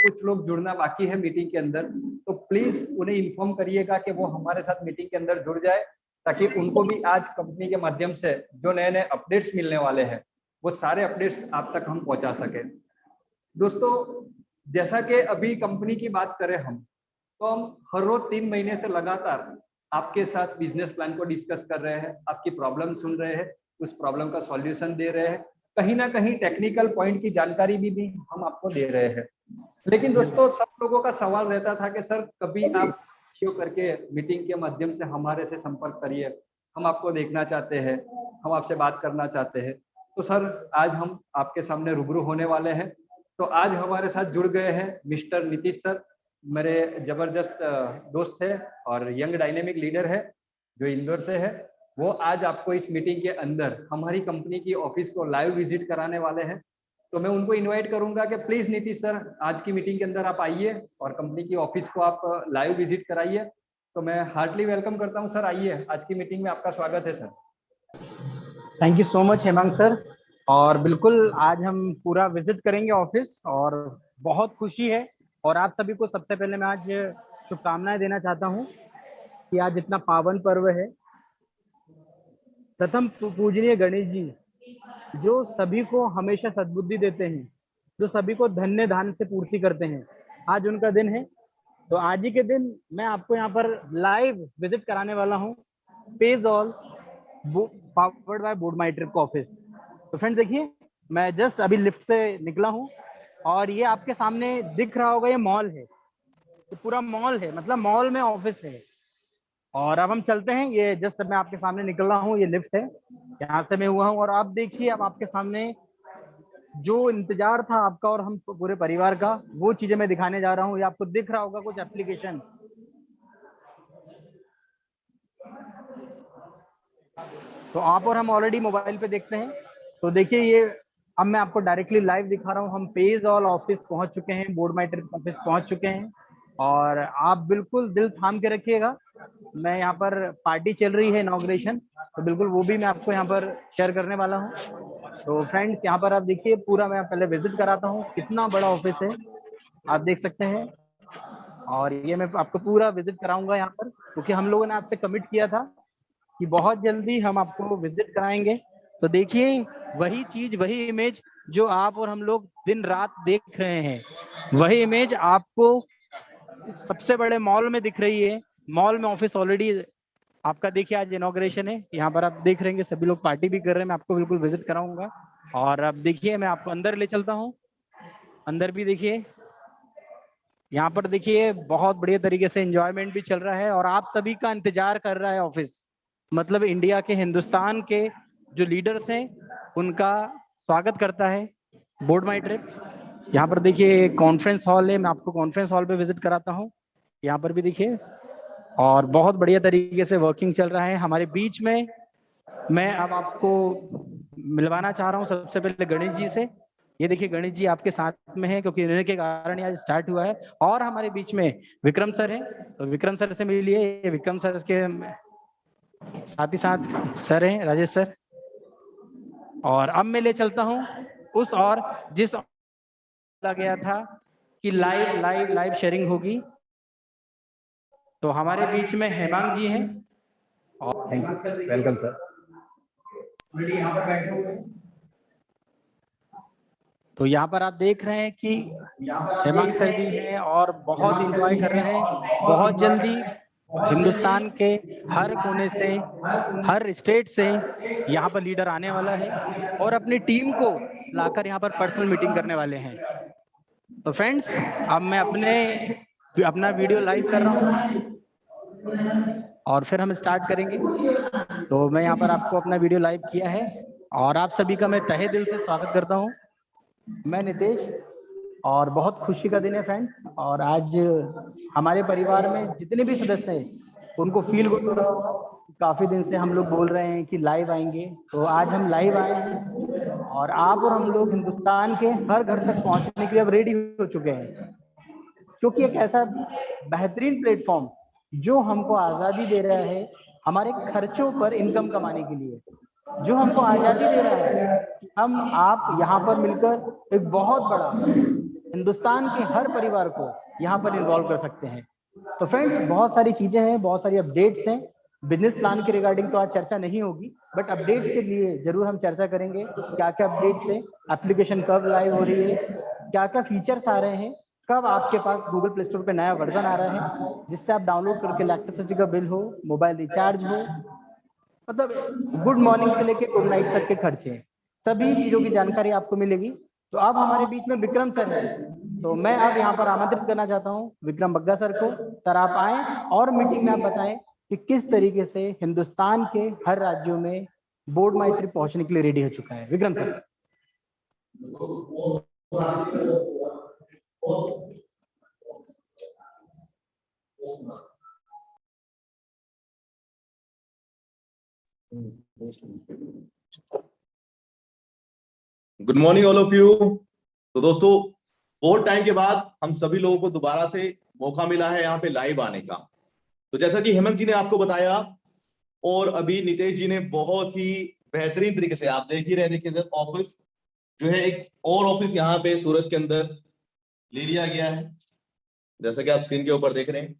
कुछ लोग जुड़ना बाकी है मीटिंग के अंदर, तो प्लीज उन्हें इन्फॉर्म करिएगा कि वो हमारे साथ मीटिंग के अंदर जुड़ जाए, ताकि उनको भी आज कंपनी के माध्यम से जो नए नए अपडेट्स मिलने वाले हैं वो सारे अपडेट्स आप तक हम पहुंचा सके। दोस्तों, जैसा कि अभी कंपनी की बात करें हम, तो हम हर रोज 3 महीने से लगातार आपके साथ बिजनेस प्लान को डिस्कस कर रहे हैं, आपकी प्रॉब्लम सुन रहे हैं, उस प्रॉब्लम का सॉल्यूशन दे रहे हैं, कहीं ना कहीं टेक्निकल पॉइंट की जानकारी भी हम आपको दे रहे हैं। लेकिन दोस्तों, सब लोगों का सवाल रहता था कि सर कभी आप वीडियो करके मीटिंग के माध्यम से हमारे से संपर्क करिए, हम आपको देखना चाहते हैं, हम आपसे बात करना चाहते हैं। तो सर आज हम आपके सामने रूबरू होने वाले हैं। तो आज हमारे साथ जुड़ गए हैं मिस्टर नीतीश सर, मेरे जबरदस्त दोस्त है और यंग डायनेमिक लीडर है जो इंदौर से है। वो आज आपको इस मीटिंग के अंदर हमारी कंपनी की ऑफिस को लाइव विजिट कराने वाले हैं। तो मैं उनको इनवाइट करूंगा कि प्लीज नीतीश सर आज की मीटिंग के अंदर आप आइए और कंपनी की ऑफिस को आप लाइव विजिट कराइए। तो मैं हार्टली वेलकम करता हूं सर, आइए, आज की मीटिंग में आपका स्वागत है sir. Thank you so much Hemang sir. और बिल्कुल आज हम पूरा विजिट करेंगे ऑफिस, और बहुत खुशी है। और आप सभी को सबसे पहले मैं आज शुभकामनाएं देना चाहता हूं कि आज इतना पावन पर्व है। प्रथम पूजनीय गणेश जी, जो सभी को हमेशा सद्बुद्धि देते हैं, जो सभी को धन्य धान से पूर्ति करते हैं, आज उनका दिन है। तो आज ही के दिन मैं आपको यहाँ पर लाइव विजिट कराने वाला हूँ page all powered by board my trip office. तो फ्रेंड्स देखिए, मैं जस्ट अभी लिफ्ट से निकला हूँ और ये आपके सामने दिख रहा होगा, ये मॉल है, ये पूरा मॉल है, मतलब मॉल में ऑफिस है। और अब हम चलते हैं, ये जस्ट मैं आपके सामने निकल रहा हूँ, ये लिफ्ट है, यहाँ से मैं हुआ हूँ। और आप देखिए, अब आपके सामने जो इंतजार था आपका और हम पूरे परिवार का, वो चीजें मैं दिखाने जा रहा हूँ। ये आपको दिख रहा होगा कुछ एप्लीकेशन, तो आप और हम ऑलरेडी मोबाइल पे देखते हैं। तो देखिए, ये अब मैं आपको डायरेक्टली लाइव दिखा रहा हूँ। हम पेज ऑल ऑफिस पहुंच चुके हैं, बोर्ड माई ट्रिप ऑफिस पहुंच चुके हैं। और आप बिल्कुल दिल थाम के रखिएगा, मैं यहाँ पर पार्टी चल रही है, इनॉग्रेशन, तो बिल्कुल वो भी मैं आपको यहाँ पर शेयर करने वाला हूँ। तो फ्रेंड्स, यहाँ पर आप देखिए, पूरा मैं पहले विजिट कराता हूँ, कितना बड़ा ऑफिस है आप देख सकते हैं। और ये मैं आपको पूरा विजिट कराऊंगा यहाँ पर, क्योंकि हम लोगों ने आपसे कमिट किया था कि बहुत जल्दी हम आपको विजिट कराएंगे। तो देखिए, वही चीज, वही इमेज जो आप और हम लोग दिन रात देख रहे हैं, वही इमेज आपको सबसे बड़े मॉल में दिख रही है। मॉल में ऑफिस ऑलरेडी आपका देखिए, आज इनॉग्रेशन है, यहाँ पर आप देख रहे हैं सभी लोग पार्टी भी कर रहे हैं। मैं आपको बिल्कुल विजिट कराऊंगा। और अब देखिए, मैं आपको अंदर ले चलता हूँ। अंदर भी देखिए, यहाँ पर देखिए बहुत बढ़िया तरीके से एंजॉयमेंट भी चल रहा है, और आप सभी का इंतजार कर रहा है ऑफिस। मतलब इंडिया के, हिंदुस्तान के जो लीडर्स हैं, उनका स्वागत करता है बोर्ड माई ट्रिप। यहाँ पर देखिए कॉन्फ्रेंस हॉल है, मैं आपको कॉन्फ्रेंस हॉल पे विजिट कराता हूँ। यहाँ पर भी देखिए, और बहुत बढ़िया तरीके से वर्किंग चल रहा है हमारे बीच में। मैं अब आपको मिलवाना चाह रहा हूँ सबसे पहले गणेश जी से। ये देखिए, गणेश जी आपके साथ में है, क्योंकि इन्हीं के कारण आज स्टार्ट हुआ है। और हमारे बीच में विक्रम सर हैं, तो विक्रम सर से मिलिए। ये विक्रम सर के साथ ही साथ सर हैं, राजेश सर। और अब मैं ले चलता हूँ उस, और जिस गया था कि लाइव लाइव लाइव शेयरिंग होगी, तो हमारे बीच में हेमांग जी हैं। और थैंक यू, वेलकम सर। यहाँ पर बैठे हुए हैं, तो यहाँ पर आप देख रहे हैं कि हेमांग सर भी हैं और बहुत इंजॉय कर रहे हैं। बहुत जल्दी हिंदुस्तान के हर कोने से, हर स्टेट से यहाँ पर लीडर आने वाला है और अपनी टीम को लाकर यहाँ पर पर्सनल मीटिंग करने वाले हैं। तो फ्रेंड्स, अब मैं अपना वीडियो लाइव कर रहा हूँ और फिर हम स्टार्ट करेंगे। तो मैं यहाँ पर आपको अपना वीडियो लाइव किया है और आप सभी का मैं तहे दिल से स्वागत करता हूँ। मैं नितेश, और बहुत खुशी का दिन है फ्रेंड्स। और आज हमारे परिवार में जितने भी सदस्य हैं, उनको फील गुड हो रहा होगा। काफी दिन से हम लोग बोल रहे हैं कि लाइव आएंगे, तो आज हम लाइव आए हैं और आप और हम लोग हिंदुस्तान के हर घर तक पहुंचने के लिए अब रेडी हो चुके हैं। क्योंकि एक ऐसा बेहतरीन प्लेटफॉर्म जो हमको आज़ादी दे रहा है हमारे खर्चों पर इनकम कमाने के लिए, जो हमको आज़ादी दे रहा है कि हम आप यहाँ पर मिलकर एक बहुत बड़ा हिंदुस्तान के हर परिवार को यहाँ पर इन्वॉल्व कर सकते हैं। तो फ्रेंड्स, बहुत सारी चीजें हैं, बहुत सारी अपडेट्स हैं। बिजनेस प्लान के रिगार्डिंग तो आज चर्चा नहीं होगी, बट अपडेट्स के लिए जरूर हम चर्चा करेंगे। क्या क्या अपडेट्स है, एप्लीकेशन कब लाइव हो रही है, क्या क्या फीचर्स आ रहे हैं, कब आपके पास गूगल प्ले स्टोर पे नया वर्जन आ रहा है जिससे आप डाउनलोड करके इलेक्ट्रिसिटी का बिल हो, मोबाइल रिचार्ज हो, मतलब गुड मॉर्निंग से लेके गुड नाइट तक के खर्चे, सभी चीजों की जानकारी आपको मिलेगी। तो अब हमारे बीच में विक्रम सर है, तो मैं अब यहाँ पर आमंत्रित करना चाहता हूँ विक्रम बग्गा सर को। सर आप आए और मीटिंग में आप बताएं कि किस तरीके से हिंदुस्तान के हर राज्यों में बोर्ड माई ट्रिप पहुंचने के लिए रेडी हो चुका है। Vikram sir. Good morning all of you. तो दोस्तों, बहुत टाइम के बाद हम सभी लोगों को दोबारा से मौका मिला है यहाँ पे लाइव आने का। तो जैसा कि हेमंत जी ने आपको बताया और अभी नितेश जी ने बहुत ही बेहतरीन तरीके से, आप देख ही रहे, देखिए सर, ऑफिस जो है एक और ऑफिस यहाँ पे सूरत के अंदर ले लिया गया है, जैसा कि आप स्क्रीन के ऊपर देख रहे हैं।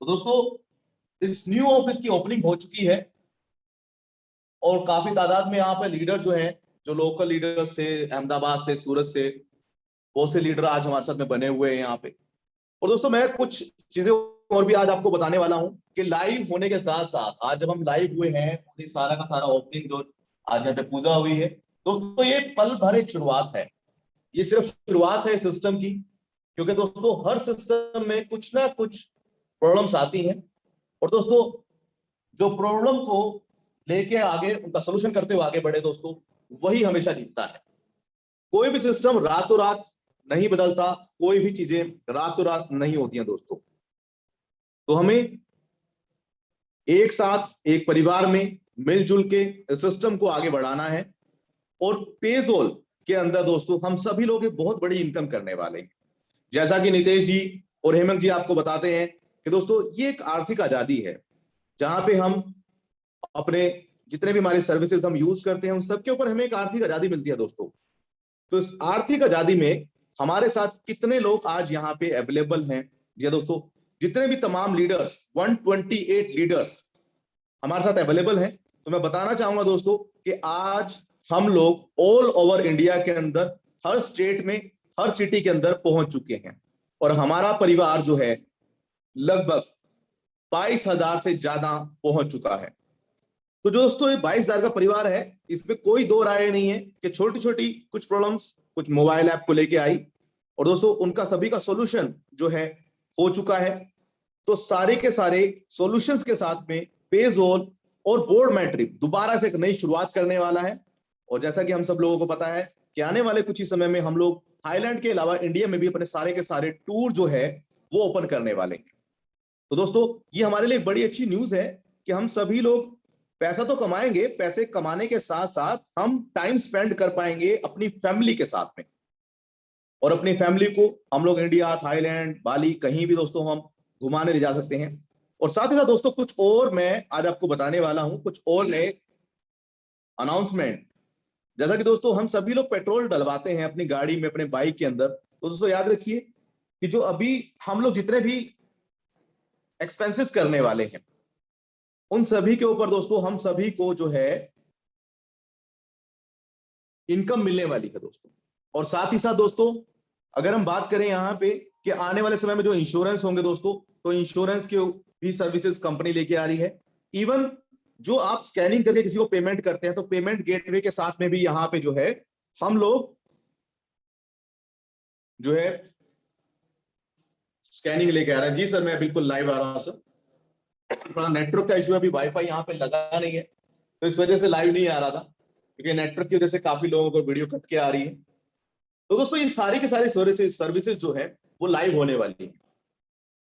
तो दोस्तों, इस न्यू ऑफिस की ओपनिंग हो चुकी है और काफी तादाद में यहाँ पे लीडर जो है, जो लोकल लीडर्स से, अहमदाबाद से, सूरत से, बहुत से लीडर आज हमारे साथ में बने हुए हैं यहाँ पे। और दोस्तों, मैं कुछ चीजें और भी आज आपको बताने वाला हूँ कि लाइव होने के साथ साथ आज जब हम लाइव हुए हैं, सारा का सारा ओपनिंग जो आज यहाँ पे पूजा हुई है, दोस्तों ये पल भर एक शुरुआत है। ये सिर्फ शुरुआत है सिस्टम की, क्योंकि दोस्तों हर सिस्टम में कुछ ना कुछ प्रॉब्लम्स आती हैं और दोस्तों जो प्रॉब्लम को लेके आगे उनका सोल्यूशन करते हुए आगे बढ़े दोस्तों, वही हमेशा जीतता है। कोई भी सिस्टम रातों रात नहीं बदलता, कोई भी चीजें रातों रात नहीं होती हैं दोस्तों। तो हमें एक साथ एक परिवार में मिलजुल के सिस्टम को आगे बढ़ाना है और पेजोल के अंदर दोस्तों हम सभी लोग एक बहुत बड़ी इनकम करने वाले हैं। जैसा कि नितेश जी और हेमंत जी आपको बताते हैं कि दोस्तों ये एक आर्थिक आजादी है, जहां पे हम अपने जितने भी हमारे सर्विसेज हम यूज करते हैं उन सबके ऊपर हमें एक आर्थिक आजादी मिलती है दोस्तों। तो इस आर्थिक आजादी में हमारे साथ कितने लोग आज यहाँ पे अवेलेबल हैं? जी दोस्तों, जितने भी तमाम लीडर्स, 128 लीडर्स हमारे साथ अवेलेबल हैं। तो मैं बताना चाहूंगा दोस्तों कि आज हम लोग ऑल ओवर इंडिया के अंदर हर स्टेट में, हर सिटी के अंदर पहुंच चुके हैं और हमारा परिवार जो है लगभग 22,000 से ज्यादा पहुंच चुका है। तो जो दोस्तों ये 22,000 का परिवार है, इसमें कोई दो राय नहीं है कि छोटी छोटी कुछ प्रॉब्लम्स कुछ मोबाइल ऐप को लेके आई और दोस्तों उनका सभी का सॉल्यूशन जो है हो चुका है। तो सारे के सारे सॉल्यूशंस के साथ में पेजोल और बोर्ड माई ट्रिप दोबारा से एक नई शुरुआत करने वाला है। और जैसा कि हम सब लोगों को पता है कि आने वाले कुछ ही समय में हम लोग थाईलैंड के अलावा इंडिया में भी अपने सारे के सारे टूर जो है वो ओपन करने वाले हैं। तो दोस्तों ये हमारे लिए बड़ी अच्छी न्यूज है कि हम सभी लोग पैसा तो कमाएंगे, पैसे कमाने के साथ साथ हम टाइम स्पेंड कर पाएंगे अपनी फैमिली के साथ में, और अपनी फैमिली को हम लोग इंडिया, थाईलैंड, बाली, कहीं भी दोस्तों हम घुमाने ले जा सकते हैं। और साथ ही साथ दोस्तों कुछ और मैं आज आपको बताने वाला हूं, कुछ और नए अनाउंसमेंट। जैसा कि दोस्तों हम सभी लोग पेट्रोल डलवाते हैं अपनी गाड़ी में, अपने बाइक के अंदर, तो दोस्तों याद रखिए कि जो अभी हम लोग जितने भी एक्सपेंसेस करने वाले हैं उन सभी के ऊपर दोस्तों हम सभी को जो है इनकम मिलने वाली है दोस्तों। और साथ ही साथ दोस्तों अगर हम बात करें यहाँ पे कि आने वाले समय में जो इंश्योरेंस होंगे दोस्तों, तो इंश्योरेंस के भी सर्विसेज कंपनी लेके आ रही है। इवन जो आप स्कैनिंग करके किसी को पेमेंट करते हैं तो पेमेंट गेटवे के साथ में भी यहाँ पे जो है हम लोग जो है स्कैनिंग लेके आ रहे हैं। जी सर, मैं बिल्कुल लाइव आ रहा हूं सर, थोड़ा नेटवर्क का इशू है, अभी वाईफाई यहाँ पे लगा नहीं है तो इस वजह से लाइव नहीं आ रहा था, क्योंकि नेटवर्क की वजह से काफी लोगों को वीडियो कट के आ रही है। तो दोस्तों ये सारी के सारी सर्विसेज जो है वो लाइव होने वाली है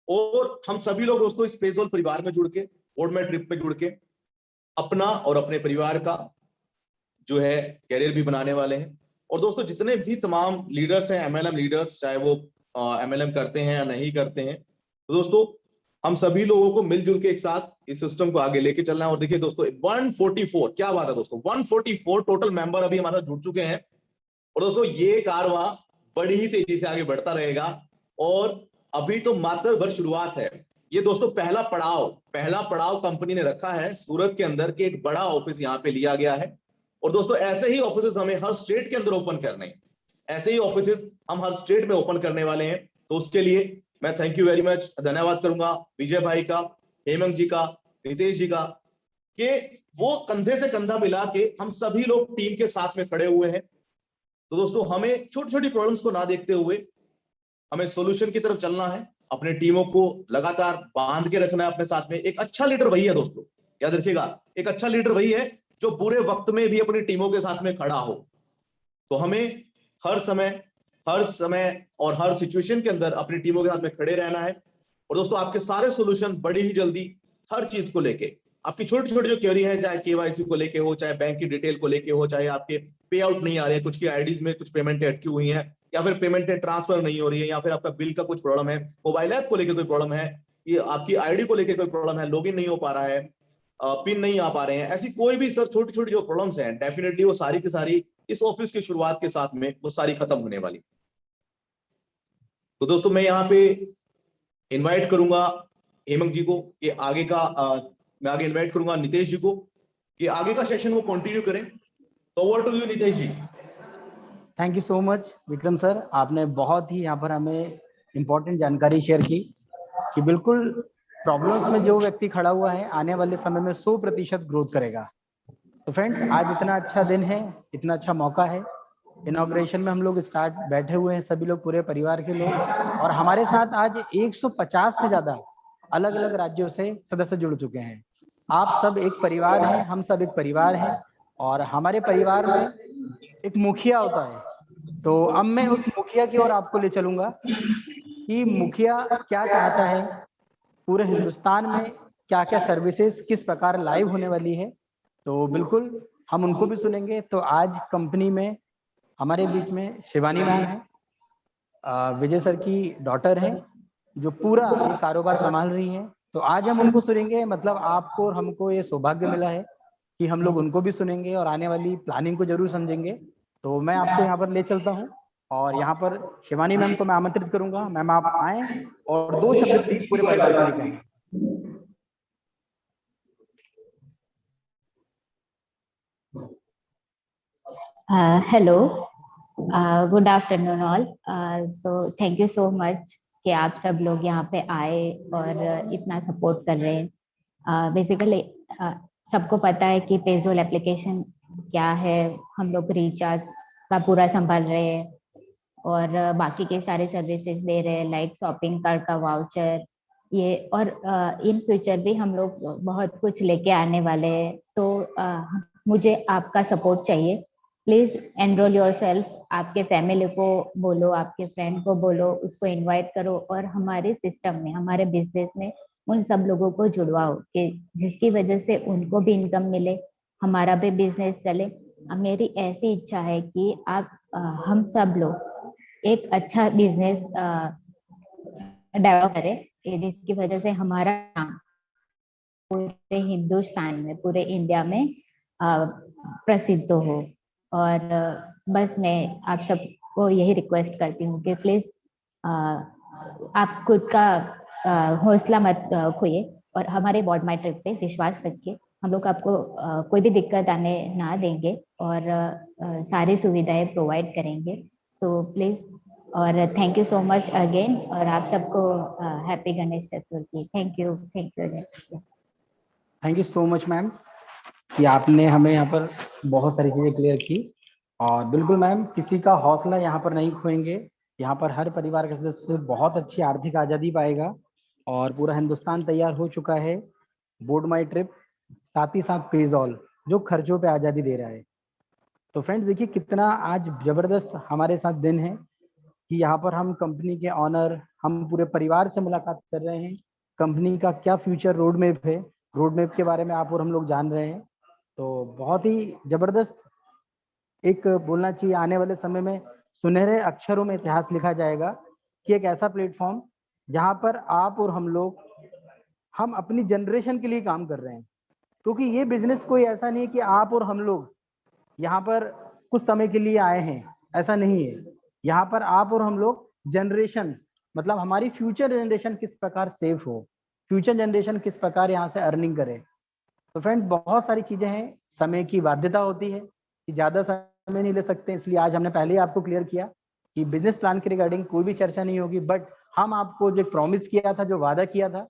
और हम सभी लोग दोस्तों इस पेजोल परिवार में जुड़ के, बोर्ड माई ट्रिप में जुड़ के अपना और अपने परिवार का जो है कैरियर भी बनाने वाले हैं। और दोस्तों जितने भी तमाम लीडर्स हैं, एमएलएम लीडर्स, चाहे वो एमएलएम करते हैं या नहीं करते हैं, तो दोस्तों हम सभी लोगों को मिलजुल के एक साथ इस सिस्टम को आगे लेके चलना है। और देखिए दोस्तों 144, क्या बात है दोस्तों, 144 टोटल मेंबर अभी हमारे साथ जुड़ चुके हैं और दोस्तों ये कारवां बड़ी ही तेजी से आगे बढ़ता रहेगा और अभी तो मात्र भर शुरुआत है। ये दोस्तों पहला पड़ाव कंपनी ने रखा है सूरत के अंदर के एक बड़ा ऑफिस यहाँ पे लिया गया है। और दोस्तों ऐसे ही ऑफिस हमें हर स्टेट के अंदर ओपन करने हैं, ऐसे ही ऑफिस हम हर स्टेट में ओपन करने वाले हैं। तो उसके लिए मैं थैंक यू वेरी मच, धन्यवाद करूंगा विजय भाई का, हेमंत जी का, नितेश जी का, कि वो कंधे से कंधा मिला के हम सभी लोग टीम के साथ में खड़े हुए हैं। तो दोस्तों हमें छोटी छोटी प्रॉब्लम्स को ना देखते हुए हमें सॉल्यूशन की तरफ चलना है, अपने टीमों को लगातार बांध के रखना है अपने साथ में। एक अच्छा लीडर वही है दोस्तों, याद रखिएगा, एक अच्छा लीडर वही है जो बुरे वक्त में भी अपनी टीमों के साथ में खड़ा हो। तो हमें हर समय और हर सिचुएशन के अंदर अपनी टीमों के साथ में खड़े रहना है। और दोस्तों आपके सारे सॉल्यूशन बड़ी ही जल्दी हर चीज को लेके, आपकी छोटी छोटी जो क्वेरी है, चाहे केवाईसी को लेके हो, चाहे बैंक की डिटेल को लेके हो, चाहे आपके पे आउट नहीं आ रहे हैं, कुछ की आईडीज में कुछ पेमेंटें अटकी हुई हैं, या फिर पेमेंटें ट्रांसफर नहीं हो रही है, या फिर आपका बिल का कुछ प्रॉब्लम है, मोबाइल ऐप को लेकर कोई प्रॉब्लम है, ये आपकी आईडी को लेकर कोई प्रॉब्लम है, लॉगिन नहीं हो पा रहा है, पिन नहीं आ पा रहे हैं, ऐसी कोई भी सर छोटी छोटी जो प्रॉब्लम्स हैं, डेफिनेटली वो सारी की सारी इस ऑफिस की शुरुआत के साथ में वो सारी खत्म होने वाली। तो दोस्तों मैं यहाँ पे इनवाइट करूंगा हेमंत जी को कि आगे का मैं आगे इनवाइट करूंगा नितेश जी को कि आगे का सेशन वो कंटिन्यू करें। तो over to you Nitesh ji. Thank you so much Vikram sir, आपने बहुत ही यहाँ पर हमें इम्पोर्टेंट जानकारी शेयर की कि बिल्कुल प्रॉब्लम्स में जो व्यक्ति खड़ा हुआ है आने वाले समय में 100% ग्रोथ करेगा। तो फ्रेंड्स आज इतना अच्छा दिन है, इतना अच्छा मौका है, इनॉग्रेशन में हम लोग बैठे हुए हैं सभी लोग, पूरे परिवार के लोग, और हमारे साथ आज 150 से ज्यादा अलग अलग राज्यों से सदस्य जुड़ चुके हैं। आप सब एक परिवार हैं, हम सब एक परिवार हैं, और हमारे परिवार में एक मुखिया होता है। तो अब मैं उस मुखिया की ओर आपको ले चलूंगा कि मुखिया क्या चाहता है, पूरे हिंदुस्तान में क्या क्या सर्विसेज किस प्रकार लाइव होने वाली है। तो बिल्कुल हम उनको भी सुनेंगे। तो आज कंपनी में हमारे बीच में शिवानी मैम है, विजय सर की डॉटर है, जो पूरा ये कारोबार संभाल रही हैं। तो आज हम उनको सुनेंगे, मतलब आपको और हमको ये सौभाग्य मिला है कि हम लोग उनको भी सुनेंगे और आने वाली प्लानिंग को जरूर समझेंगे। तो मैं आपको यहाँ पर ले चलता हूँ और यहाँ पर शिवानी मैम को मैं आमंत्रित करूंगा। मैम आप आए और 2 शब्द प्लीज पूरे परिवार के लिए कहें। Hello, good afternoon all. So thank you so much कि आप सब लोग यहाँ पे आए और इतना सपोर्ट कर रहे हैं। बेसिकली सबको पता है कि पेज़ोल एप्लीकेशन क्या है, हम लोग रिचार्ज का पूरा संभाल रहे हैं और बाकी के सारे सर्विसेज दे रहे हैं, लाइक शॉपिंग कार्ड का वाउचर ये, और इन फ्यूचर भी हम लोग बहुत कुछ लेके आने वाले हैं। तो मुझे आपका सपोर्ट चाहिए। प्लीज एनरोल योरसेल्फ, आपके फैमिली को बोलो, आपके फ्रेंड को बोलो, उसको इनवाइट करो और हमारे सिस्टम में, हमारे बिजनेस में उन सब लोगों को जुड़वाओ कि जिसकी वजह से उनको भी इनकम मिले, हमारा भी बिजनेस चले। मेरी ऐसी इच्छा है कि आप हम सब लोग एक अच्छा बिजनेस डेवलप करें जिसकी वजह से हमारा नाम पूरे हिंदुस्तान में, पूरे इंडिया में प्रसिद्ध हो। और बस मैं आप सबको यही रिक्वेस्ट करती हूँ कि प्लीज आप खुद का हौसला मत खोइए और हमारे बोर्ड माई ट्रिप पे विश्वास रखिए। हम लोग आपको कोई भी दिक्कत आने ना देंगे और सारी सुविधाएं प्रोवाइड करेंगे। सो प्लीज, और thank you so much again, और आप सबको happy Ganesh Chaturthi. Thank you again. Thank you so much ma'am कि आपने हमें यहाँ पर बहुत सारी चीज़ें क्लियर की। और बिल्कुल मैम, किसी का हौसला यहाँ पर नहीं खोएंगे। यहाँ पर हर परिवार का सदस्य बहुत अच्छी आर्थिक आज़ादी पाएगा और पूरा हिंदुस्तान तैयार हो चुका है बोर्ड माई ट्रिप, साथ ही साथ पेज़ॉल जो खर्चों पे आज़ादी दे रहा है। तो फ्रेंड्स देखिए कितना आज ज़बरदस्त हमारे साथ दिन है कि यहाँ पर हम कंपनी के ऑनर, हम पूरे परिवार से मुलाकात कर रहे हैं। कंपनी का क्या फ्यूचर रोड मैप है, रोड मैप के बारे में आप और हम लोग जान रहे हैं। तो बहुत ही ज़बरदस्त एक बोलना चाहिए, आने वाले समय में सुनहरे अक्षरों में इतिहास लिखा जाएगा कि एक ऐसा प्लेटफॉर्म जहाँ पर आप और हम लोग, हम अपनी जनरेशन के लिए काम कर रहे हैं। क्योंकि ये बिजनेस कोई ऐसा नहीं है कि आप और हम लोग यहाँ पर कुछ समय के लिए आए हैं, ऐसा नहीं है। यहाँ पर आप और हम लोग जनरेशन, मतलब हमारी फ्यूचर जनरेशन किस प्रकार सेफ हो, फ्यूचर जनरेशन किस प्रकार यहाँ से अर्निंग करे। तो फ्रेंड बहुत सारी चीजें हैं, समय की बाध्यता होती है कि ज्यादा समय नहीं ले सकते, इसलिए आज हमने पहले ही आपको क्लियर किया कि बिजनेस प्लान के रिगार्डिंग कोई भी चर्चा नहीं होगी। बट हम आपको जो प्रॉमिस किया था, जो वादा किया था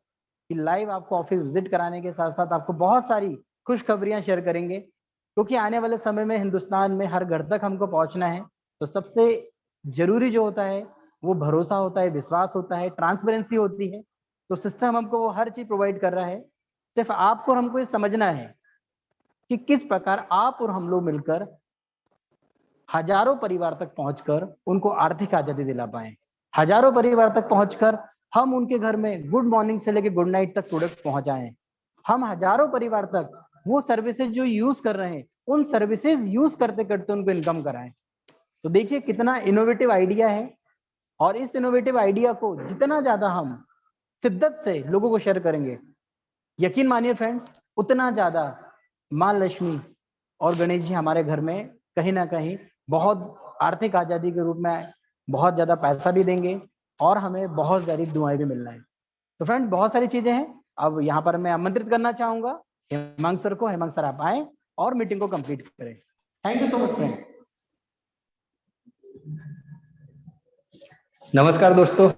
कि लाइव आपको ऑफिस विजिट कराने के साथ साथ आपको बहुत सारी खुशखबरियां शेयर करेंगे, क्योंकि आने वाले समय में हिंदुस्तान में हर घर तक हमको पहुंचना है। तो सबसे जरूरी जो होता है वो भरोसा होता है, विश्वास होता है, ट्रांसपेरेंसी होती है। तो सिस्टम हमको वो हर चीज प्रोवाइड कर रहा है, सिर्फ आपको और हमको ये समझना है कि किस प्रकार आप और हम लोग मिलकर हजारों परिवार तक पहुंचकर उनको आर्थिक आजादी दिला पाए। हजारों परिवार तक पहुंचकर हम उनके घर में गुड मॉर्निंग से लेकर गुड नाइट तक प्रोडक्ट पहुंचाएं। हम हजारों परिवार तक वो सर्विसेज जो यूज कर रहे हैं उन सर्विसेज यूज करते करते उनको इनकम कराएं। तो देखिए कितना इनोवेटिव आइडिया है, और इस इनोवेटिव आइडिया को जितना ज्यादा हम शिद्दत से लोगों को शेयर करेंगे, यकीन मानिए फ्रेंड्स, उतना ज्यादा मां लक्ष्मी और गणेश जी हमारे घर में कहीं ना कहीं बहुत आर्थिक आजादी के रूप में बहुत ज्यादा पैसा भी देंगे और हमें बहुत सारी दुआएं भी मिलना है। तो फ्रेंड बहुत सारी चीजें हैं। अब यहाँ पर मैं आमंत्रित करना चाहूंगा हेमंत सर को। हेमंत सर आप आए और मीटिंग को कंप्लीट करें। Thank you so much friend. नमस्कार दोस्तों,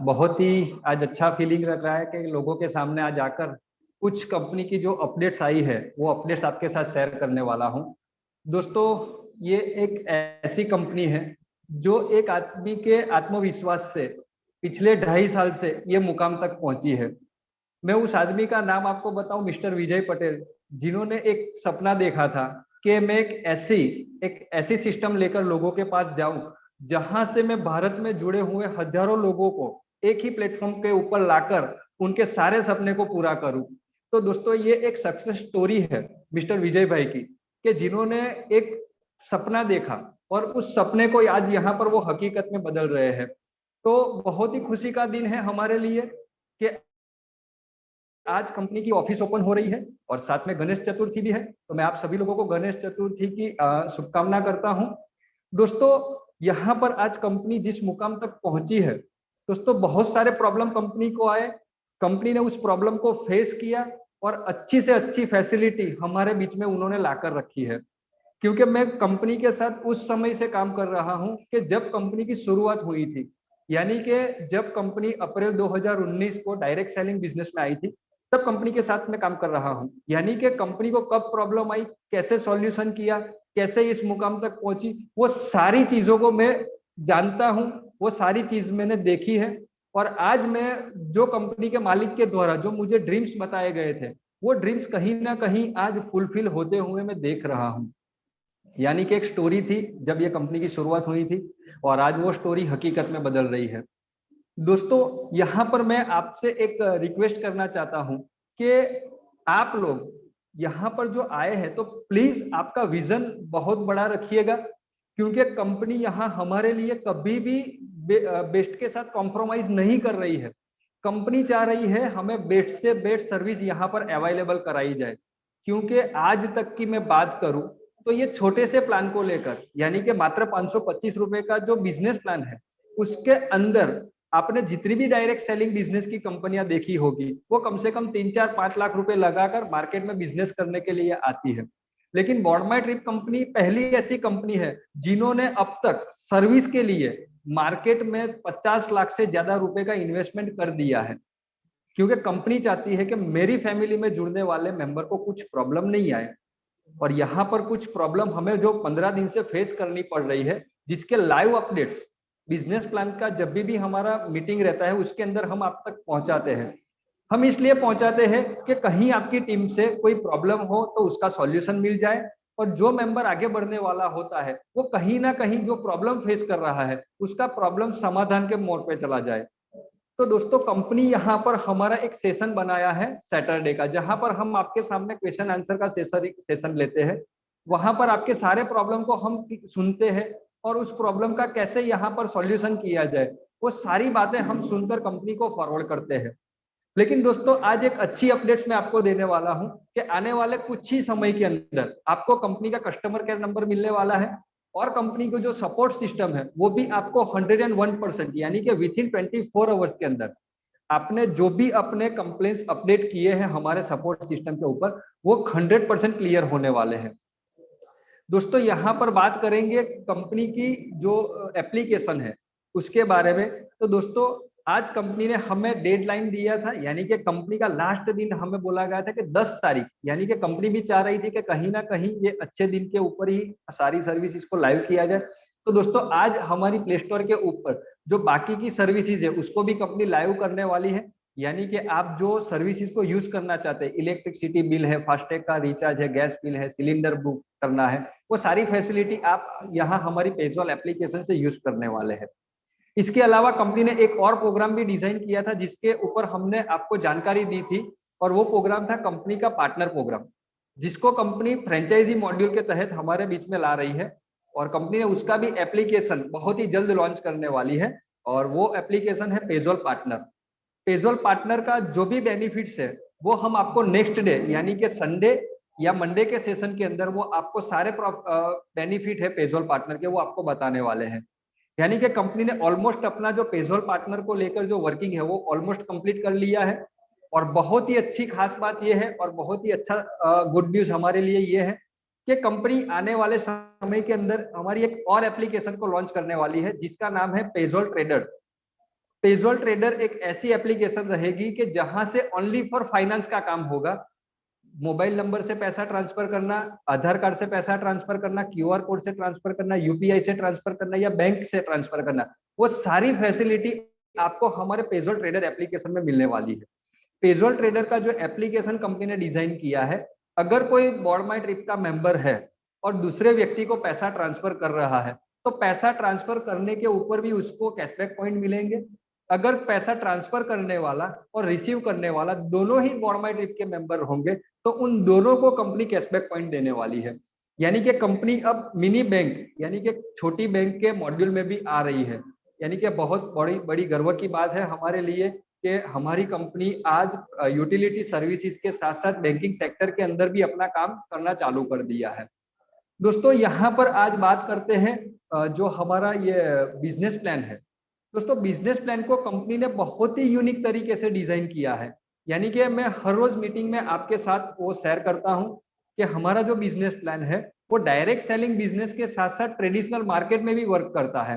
बहुत ही आज अच्छा फीलिंग लग रहा है कि लोगों के सामने आज आकर कुछ कंपनी की जो अपडेट्स आई है वो अपडेट्स आपके साथ शेयर करने वाला हूं। दोस्तों ये एक ऐसी कंपनी है जो एक आदमी के आत्मविश्वास से पिछले 2.5 साल से ये मुकाम तक पहुंची है। मैं उस आदमी का नाम आपको बताऊं, मिस्टर विजय पटेल, जिन्होंने एक सपना देखा था कि मैं एक ऐसी सिस्टम लेकर लोगों के पास जाऊं जहां से मैं भारत में जुड़े हुए हजारों लोगों को एक ही प्लेटफॉर्म के ऊपर लाकर उनके सारे सपने को पूरा करूं। तो दोस्तों ये एक सक्सेस स्टोरी है मिस्टर विजय भाई की, कि जिन्होंने एक सपना देखा और उस सपने को आज यहाँ पर वो हकीकत में बदल रहे हैं। तो बहुत ही खुशी का दिन है हमारे लिए कि आज कंपनी की ऑफिस ओपन हो रही है और साथ में गणेश चतुर्थी भी है। तो मैं आप सभी लोगों को गणेश चतुर्थी की शुभकामना करता हूं। दोस्तों यहाँ पर आज कंपनी जिस मुकाम तक पहुंची है, दोस्तों बहुत सारे प्रॉब्लम कंपनी को आए, कंपनी ने उस प्रॉब्लम को फेस किया और अच्छी से अच्छी फैसिलिटी हमारे बीच में उन्होंने लाकर रखी है। क्योंकि मैं कंपनी के साथ उस समय से काम कर रहा हूं कि जब कंपनी की शुरुआत हुई थी, यानी कि जब कंपनी अप्रैल 2019 को डायरेक्ट सेलिंग बिजनेस में आई थी, तब कंपनी के साथ में काम कर रहा हूं। यानी कि कंपनी को कब प्रॉब्लम आई, कैसे सॉल्यूशन किया, कैसे इस मुकाम तक पहुंची, वो सारी चीजों को मैं जानता हूं, वो सारी चीज मैंने देखी है। और आज मैं जो कंपनी के मालिक के द्वारा जो मुझे ड्रीम्स बताए गए थे, वो ड्रीम्स कहीं ना कहीं आज फुलफिल होते हुए मैं देख रहा हूं। यानी कि एक स्टोरी थी जब ये कंपनी की शुरुआत हुई थी और आज वो स्टोरी हकीकत में बदल रही है। दोस्तों यहाँ पर मैं आपसे एक रिक्वेस्ट करना चाहता हूं कि आप लोग यहाँ पर जो आए हैं तो प्लीज आपका विजन बहुत बड़ा रखिएगा, क्योंकि कंपनी यहाँ हमारे लिए कभी भी बेस्ट के साथ कॉम्प्रोमाइज नहीं कर रही है। कंपनी चाह रही है हमें बेस्ट से बेस्ट सर्विस यहाँ पर अवेलेबल कराई जाए। क्योंकि आज तक की मैं बात करूं तो ये छोटे से प्लान को लेकर, यानी कि मात्र 525 रुपए का जो बिजनेस प्लान है, उसके अंदर आपने जितनी भी डायरेक्ट सेलिंग बिजनेस की कंपनियां देखी होगी, वो कम से कम 3-4-5 लाख रुपए लगाकर मार्केट में बिजनेस करने के लिए आती है। लेकिन बोर्डमाइट्रिप कंपनी पहली ऐसी कंपनी है जिन्होंने अब तक सर्विस के लिए मार्केट में 50 लाख से ज्यादा रुपए का इन्वेस्टमेंट कर दिया है। क्योंकि कंपनी चाहती है कि मेरी फैमिली में जुड़ने वाले मेंबर को कुछ प्रॉब्लम नहीं आए। और यहाँ पर कुछ प्रॉब्लम हमें जो 15 दिन से फेस करनी पड़ रही है, जिसके लाइव अपडेट्स बिजनेस प्लान का जब भी हमारा मीटिंग रहता है उसके अंदर हम आप तक पहुंचाते हैं। हम इसलिए पहुंचाते हैं कि कहीं आपकी टीम से कोई प्रॉब्लम हो तो उसका सॉल्यूशन मिल जाए, और जो मेंबर आगे बढ़ने वाला होता है वो कहीं ना कहीं जो प्रॉब्लम फेस कर रहा है उसका प्रॉब्लम समाधान के मोड़ पे चला जाए। तो दोस्तों कंपनी यहाँ पर हमारा एक सेशन बनाया है सैटरडे का, जहां पर हम आपके सामने क्वेश्चन आंसर का सेशन लेते हैं। वहां पर आपके सारे प्रॉब्लम को हम सुनते हैं और उस प्रॉब्लम का कैसे यहाँ पर सॉल्यूशन किया जाए, वो सारी बातें हम सुनकर कंपनी को फॉरवर्ड करते हैं। लेकिन दोस्तों आज एक अच्छी अपडेट्स मैं आपको देने वाला हूं कि आने वाले कुछ ही समय के अंदर आपको कंपनी का कस्टमर केयर नंबर मिलने वाला है और कंपनी को जो सपोर्ट सिस्टम है वो भी आपको 101% यानी कि विथ इन 24 आवर्स के अंदर आपने जो भी अपने कंप्लेंट्स अपडेट किए हैं हमारे सपोर्ट सिस्टम के ऊपर वो 100% क्लियर होने वाले हैं। दोस्तों यहाँ पर बात करेंगे कंपनी की जो एप्लीकेशन है उसके बारे में। तो दोस्तों आज कंपनी ने हमें डेडलाइन दिया था, यानी कि कंपनी का लास्ट दिन हमें बोला गया था कि 10 तारीख, यानी कि कंपनी भी चाह रही थी कि कहीं ना कहीं ये अच्छे दिन के ऊपर ही सारी सर्विसेज को लाइव किया जाए। तो दोस्तों आज हमारी प्ले स्टोर के ऊपर जो बाकी की सर्विसेज है उसको भी कंपनी लाइव करने वाली है, यानी कि आप जो सर्विसेज को यूज करना चाहते हैं, इलेक्ट्रिसिटी बिल है, फास्टैग का रिचार्ज है, गैस बिल है, सिलेंडर बुक करना है, वो सारी फैसिलिटी आप यहाँ हमारी पेजॉल एप्लीकेशन से यूज करने वाले हैं। इसके अलावा कंपनी ने एक और प्रोग्राम भी डिजाइन किया था जिसके ऊपर हमने आपको जानकारी दी थी, और वो प्रोग्राम था कंपनी का पार्टनर प्रोग्राम, जिसको कंपनी फ्रेंचाइजी मॉड्यूल के तहत हमारे बीच में ला रही है। और कंपनी ने उसका भी एप्लीकेशन बहुत ही जल्द लॉन्च करने वाली है, और वो एप्लीकेशन है पेजॉल पार्टनर। पेजॉल पार्टनर का जो भी बेनिफिट्स है वो हम आपको नेक्स्ट डे यानी कि संडे या मंडे के सेशन के अंदर वो आपको सारे बेनिफिट है पेजॉल पार्टनर के वो आपको बताने वाले हैं। यानी कि कंपनी ने ऑलमोस्ट अपना जो पेजॉल पार्टनर को लेकर जो वर्किंग है वो ऑलमोस्ट कंप्लीट कर लिया है। और बहुत ही अच्छी खास बात ये है और बहुत ही अच्छा गुड न्यूज हमारे लिए ये है कि कंपनी आने वाले समय के अंदर हमारी एक और एप्लीकेशन को लॉन्च करने वाली है जिसका नाम है पेजॉल ट्रेडर। पेजॉल ट्रेडर एक ऐसी एप्लीकेशन रहेगी कि जहां से ओनली फॉर फाइनेंस का काम होगा। मोबाइल नंबर से पैसा ट्रांसफर करना, आधार कार्ड से पैसा ट्रांसफर करना, क्यूआर कोड से ट्रांसफर करना, यूपीआई से ट्रांसफर करना या बैंक से ट्रांसफर करना, वो सारी फैसिलिटी आपको हमारे पेजॉल ट्रेडर एप्लीकेशन में मिलने वाली है। पेजॉल ट्रेडर का जो एप्लीकेशन कंपनी ने डिजाइन किया है, अगर कोई बोर्ड माई ट्रिप का मेंबर है और दूसरे व्यक्ति को पैसा ट्रांसफर कर रहा है तो पैसा ट्रांसफर करने के ऊपर भी उसको कैशबैक पॉइंट मिलेंगे। अगर पैसा ट्रांसफर करने वाला और रिसीव करने वाला दोनों ही बोर्ड माई ट्रिप के मेंबर होंगे तो उन दोनों को कंपनी कैशबैक पॉइंट देने वाली है। यानी कि कंपनी अब मिनी बैंक यानी कि छोटी बैंक के मॉड्यूल में भी आ रही है। यानी कि बहुत बड़ी गर्व की बात है हमारे लिए कि हमारी कंपनी आज यूटिलिटी सर्विसेज के साथ साथ बैंकिंग सेक्टर के अंदर भी अपना काम करना चालू कर दिया है। दोस्तों यहाँ पर आज बात करते हैं जो हमारा ये बिजनेस प्लान है। दोस्तों बिजनेस प्लान को कंपनी ने बहुत ही यूनिक तरीके से डिजाइन किया है। यानी कि मैं हर रोज मीटिंग में आपके साथ वो शेयर करता हूं कि हमारा जो बिजनेस प्लान है वो डायरेक्ट सेलिंग बिजनेस के साथ साथ ट्रेडिशनल मार्केट में भी वर्क करता है।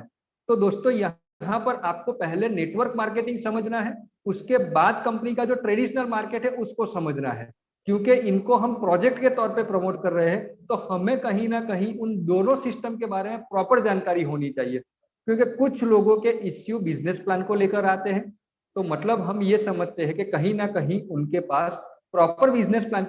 तो दोस्तों यहाँ पर आपको पहले नेटवर्क मार्केटिंग समझना है, उसके बाद कंपनी का जो ट्रेडिशनल मार्केट है उसको समझना है, क्योंकि इनको हम प्रोजेक्ट के तौर पे प्रमोट कर रहे हैं तो हमें कहीं ना कहीं उन दोनों सिस्टम के बारे में प्रॉपर जानकारी होनी चाहिए। क्योंकि कुछ लोगों के इश्यू बिजनेस प्लान को लेकर आते हैं, तो मतलब हम ये समझते हैं कि कहीं ना कहीं उनके पास प्रॉपर बिजनेस प्लान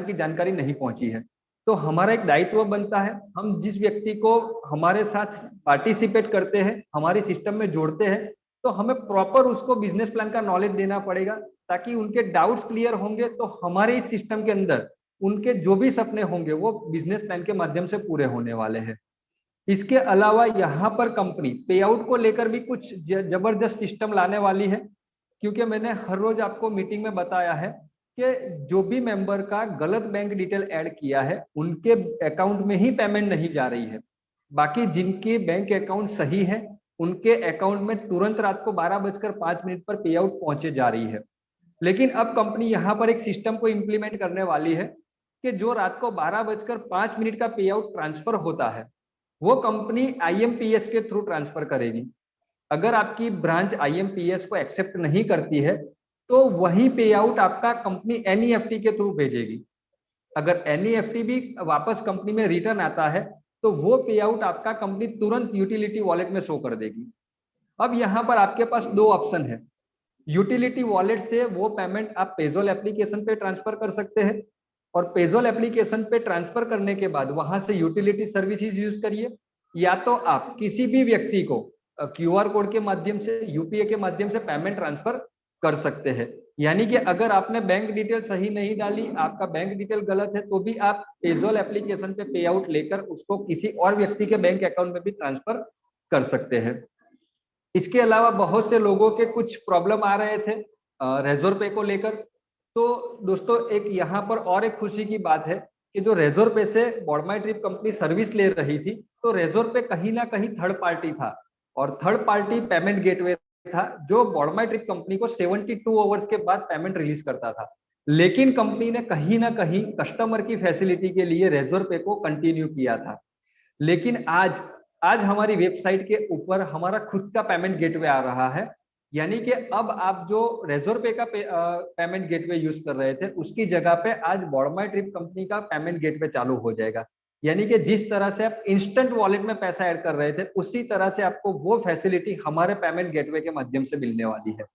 की जानकारी नहीं पहुंची है। तो हमारा एक दायित्व बनता है, हम जिस व्यक्ति को हमारे साथ पार्टिसिपेट करते हैं, हमारे सिस्टम में जोड़ते हैं, तो हमें प्रॉपर उसको बिजनेस प्लान का नॉलेज देना पड़ेगा ताकि उनके डाउट्स क्लियर होंगे तो हमारे इस सिस्टम के अंदर उनके जो भी सपने होंगे वो बिजनेस प्लान के माध्यम से पूरे होने वाले हैं। इसके अलावा यहाँ पर कंपनी पे आउट को लेकर भी कुछ जबरदस्त सिस्टम लाने वाली है, क्योंकि मैंने हर रोज आपको मीटिंग में बताया है कि जो भी मेंबर का गलत बैंक डिटेल ऐड किया है उनके अकाउंट में ही पेमेंट नहीं जा रही है। बाकी जिनके बैंक अकाउंट सही है उनके अकाउंट में तुरंत रात को 12:05 पर पे आउट पहुंचे जा रही है। लेकिन अब कंपनी यहाँ पर एक सिस्टम को इंप्लीमेंट करने वाली है कि जो रात को 12:05 का पे आउट ट्रांसफर होता है वो कंपनी IMPS के थ्रू ट्रांसफर करेगी। अगर आपकी ब्रांच IMPS को एक्सेप्ट नहीं करती है तो वही पे आउट आपका कंपनी NEFT के थ्रू भेजेगी। अगर NEFT भी वापस कंपनी में रिटर्न आता है तो वो पे आउट आपका कंपनी तुरंत यूटिलिटी वॉलेट में शो कर देगी। अब यहाँ पर आपके पास दो ऑप्शन है, यूटिलिटी वॉलेट से वो पेमेंट आप पेजॉल एप्लीकेशन पे ट्रांसफर कर सकते हैं और पेजॉल एप्लीकेशन पे ट्रांसफर करने के बाद वहां से यूटिलिटी सर्विसेज यूज करिए, या तो आप किसी भी व्यक्ति को QR कोड के माध्यम से UPI के माध्यम से पेमेंट ट्रांसफर कर सकते हैं। यानी कि अगर आपने बैंक डिटेल सही नहीं डाली, आपका बैंक डिटेल गलत है, तो भी आप पेजॉल एप्लीकेशन पे पे आउट लेकर उसको किसी और व्यक्ति के बैंक अकाउंट में भी ट्रांसफर कर सकते हैं। इसके अलावा बहुत से लोगों के कुछ प्रॉब्लम आ रहे थे रेजोर पे को लेकर, तो दोस्तों एक यहाँ पर और एक खुशी की बात है कि जो रेजोर पे से बोर्डमाईट्रिप कंपनी सर्विस ले रही थी, तो रेजोर पे कहीं ना कहीं थर्ड पार्टी था और थर्ड पार्टी पेमेंट गेटवे था जो बोर्डमाईट्रिप कंपनी को 72 आवर्स के बाद पेमेंट रिलीज करता था। लेकिन कंपनी ने कहीं ना कहीं कस्टमर की फैसिलिटी के लिए रेजोर पे को कंटिन्यू किया था। लेकिन आज हमारी वेबसाइट के ऊपर हमारा खुद का पेमेंट गेटवे आ रहा है, यानी कि अब आप जो रेजोर पे का पेमेंट गेटवे यूज कर रहे थे उसकी जगह पे आज बोर्डमाईट्रिप कंपनी का पेमेंट गेटवे चालू हो जाएगा। यानी कि जिस तरह से आप इंस्टेंट वॉलेट में पैसा ऐड कर रहे थे उसी तरह से आपको वो फैसिलिटी हमारे पेमेंट गेटवे के माध्यम से मिलने वाली है।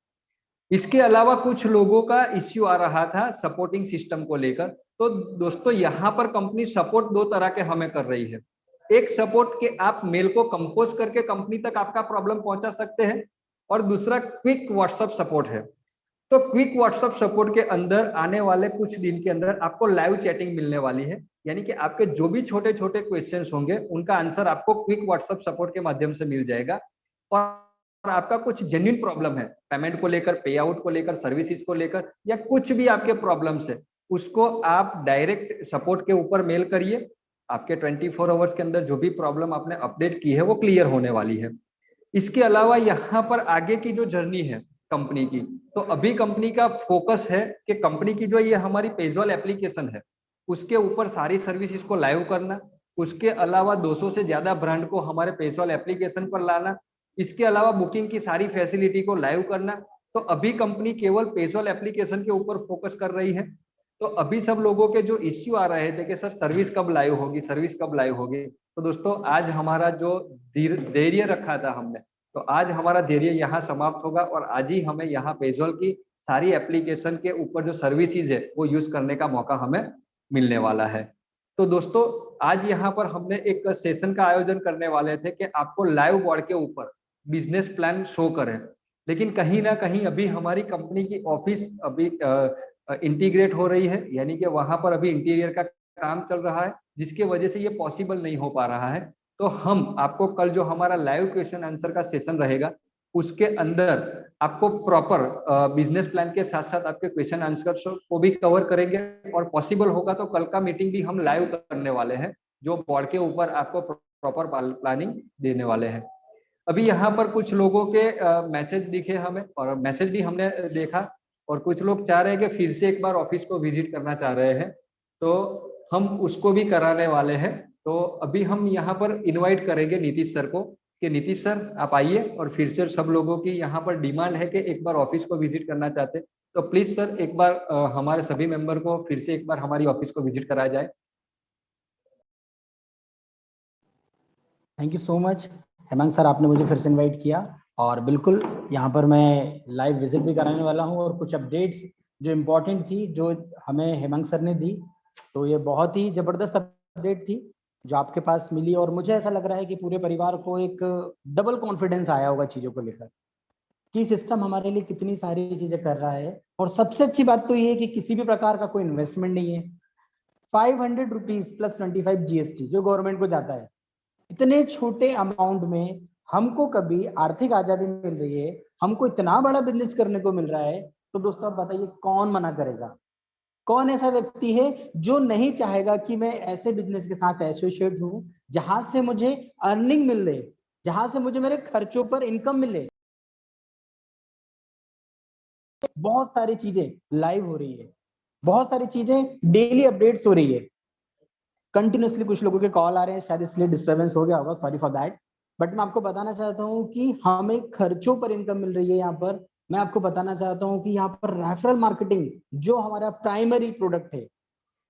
इसके अलावा कुछ लोगों का इश्यू आ रहा था सपोर्टिंग सिस्टम को लेकर। तो दोस्तों यहाँ पर कंपनी सपोर्ट दो तरह के हमें कर रही है। एक सपोर्ट के आप मेल को कंपोज करके कंपनी तक आपका प्रॉब्लम पहुंचा सकते हैं और दूसरा क्विक व्हाट्सएप सपोर्ट है। तो क्विक व्हाट्सएप सपोर्ट के अंदर आने वाले कुछ दिन के अंदर आपको लाइव चैटिंग मिलने वाली है, यानी कि आपके जो भी छोटे छोटे क्वेश्चंस होंगे उनका आंसर आपको क्विक व्हाट्सएप सपोर्ट के माध्यम से मिल जाएगा। और आपका कुछ जेन्युइन प्रॉब्लम है पेमेंट को लेकर, पे आउट को लेकर, सर्विसेज को लेकर या कुछ भी आपके प्रॉब्लम्स है, उसको आप डायरेक्ट सपोर्ट के ऊपर मेल करिए। आपके 24 आवर्स के अंदर जो भी प्रॉब्लम आपने अपडेट की है वो क्लियर होने वाली है। इसके अलावा यहाँ पर आगे की जो जर्नी है कंपनी की, तो अभी कंपनी का फोकस है कि कंपनी की जो ये हमारी पेजॉल एप्लीकेशन है उसके ऊपर सारी सर्विसेज को लाइव करना, उसके अलावा 200 से ज्यादा ब्रांड को हमारे पेजॉल एप्लीकेशन पर लाना, इसके अलावा बुकिंग की सारी फैसिलिटी को लाइव करना। तो अभी कंपनी केवल पेजॉल एप्लीकेशन के ऊपर फोकस कर रही है। तो अभी सब लोगों के जो इश्यू आ रहे थे कि सर सर्विस कब लाइव होगी, सर्विस कब लाइव होगी, तो दोस्तों आज हमारा जो धैर्य रखा था हमने, तो आज हमारा धैर्य यहाँ समाप्त होगा और आज ही हमें यहाँ पेजॉल की सारी एप्लीकेशन के ऊपर जो सर्विसेज है वो यूज करने का मौका हमें मिलने वाला है। तो दोस्तों आज यहाँ पर हमने एक सेशन का आयोजन करने वाले थे कि आपको लाइव बोर्ड के ऊपर बिजनेस प्लान शो करें, लेकिन कहीं ना कहीं अभी हमारी कंपनी की ऑफिस अभी इंटीग्रेट हो रही है, यानी कि वहां पर अभी इंटीरियर का काम चल रहा है जिसके वजह से ये पॉसिबल नहीं हो पा रहा है। तो हम आपको कल जो हमारा लाइव क्वेश्चन आंसर का सेशन रहेगा उसके अंदर आपको प्रॉपर बिजनेस प्लान के साथ साथ आपके क्वेश्चन आंसर को भी कवर करेंगे और पॉसिबल होगा तो कल का मीटिंग भी हम लाइव करने वाले हैं जो बोर्ड के ऊपर आपको प्रॉपर प्लानिंग देने वाले हैं। अभी यहाँ पर कुछ लोगों के मैसेज दिखे हमें और मैसेज भी हमने देखा और कुछ लोग चाह रहे हैं कि फिर से एक बार ऑफिस को विजिट करना चाह रहे हैं, तो हम उसको भी कराने वाले हैं। तो अभी हम यहाँ पर इनवाइट करेंगे नीतीश सर को कि नीतीश सर आप आइए, और फिर से सब लोगों की यहाँ पर डिमांड है कि एक बार ऑफिस को विजिट करना चाहते, तो प्लीज सर एक बार हमारे सभी मेंबर को फिर से एक बार हमारी ऑफिस को विजिट कराया जाए। Thank you so much Hemant sir, आपने मुझे फिर से इनवाइट किया और बिल्कुल यहाँ पर मैं लाइव विजिट भी कराने वाला हूँ और कुछ अपडेट्स जो इम्पोर्टेंट थी जो हमें हेमंत सर ने दी, तो ये बहुत ही जबरदस्त अपडेट थी जो आपके पास मिली और मुझे ऐसा लग रहा है कि पूरे परिवार को एक डबल कॉन्फिडेंस आया होगा चीज़ों को लेकर कि सिस्टम हमारे लिए कितनी सारी चीज़ें कर रहा है। और सबसे अच्छी बात तो ये है कि किसी भी प्रकार का कोई इन्वेस्टमेंट नहीं है। 500 रुपीज प्लस 25 GST जो गवर्नमेंट को जाता है, इतने छोटे अमाउंट में हमको कभी आर्थिक आजादी मिल रही है, हमको इतना बड़ा बिजनेस करने को मिल रहा है, तो दोस्तों आप बताइए कौन मना करेगा? कौन ऐसा व्यक्ति है जो नहीं चाहेगा कि मैं ऐसे बिजनेस के साथ एसोसिएट हूं जहां से मुझे अर्निंग मिल रही, जहां से मुझे मेरे खर्चों पर इनकम मिले। बहुत सारी चीजें लाइव हो रही है, बहुत सारी चीजें डेली अपडेट्स हो रही है, कंटिन्यूसली कुछ लोगों के कॉल आ रहे हैं, शायद इसलिए डिस्टर्बेंस हो गया होगा, सॉरी फॉर दैट। बट मैं आपको बताना चाहता हूँ कि हमें खर्चों पर इनकम मिल रही है। यहाँ पर मैं आपको बताना चाहता हूँ कि यहाँ पर रेफरल मार्केटिंग जो हमारा प्राइमरी प्रोडक्ट है,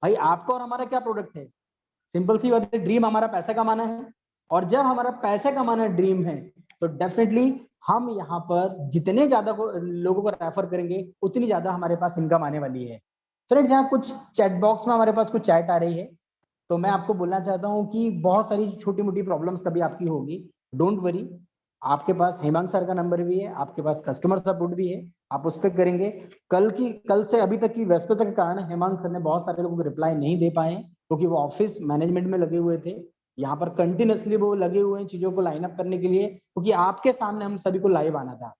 भाई आपका और हमारा क्या प्रोडक्ट है? सिंपल सी बात है, ड्रीम हमारा पैसा कमाना है, और जब हमारा पैसा कमाना ड्रीम है तो डेफिनेटली हम यहाँ पर जितने ज्यादा लोगों को रेफर करेंगे उतनी ज्यादा हमारे पास इनकम आने वाली है। फ्रेंड्स, यहाँ कुछ चैट बॉक्स में हमारे पास कुछ चैट आ रही है, तो मैं आपको बोलना चाहता हूँ कि बहुत सारी छोटी मोटी प्रॉब्लम्स कभी आपकी होगी, डोंट वरी, आपके पास हेमंत सर का नंबर भी है, आपके पास कस्टमर सपोर्ट भी है, आप उस पर करेंगे। कल से अभी तक की व्यस्तता के कारण हेमंत सर ने बहुत सारे लोगों को रिप्लाई नहीं दे पाए क्योंकि वो ऑफिस मैनेजमेंट में लगे हुए थे। यहाँ पर कंटिन्यूसली वो लगे हुए हैं चीजों को लाइन अप करने के लिए, क्योंकि आपके सामने हम सभी को लाइव आना था।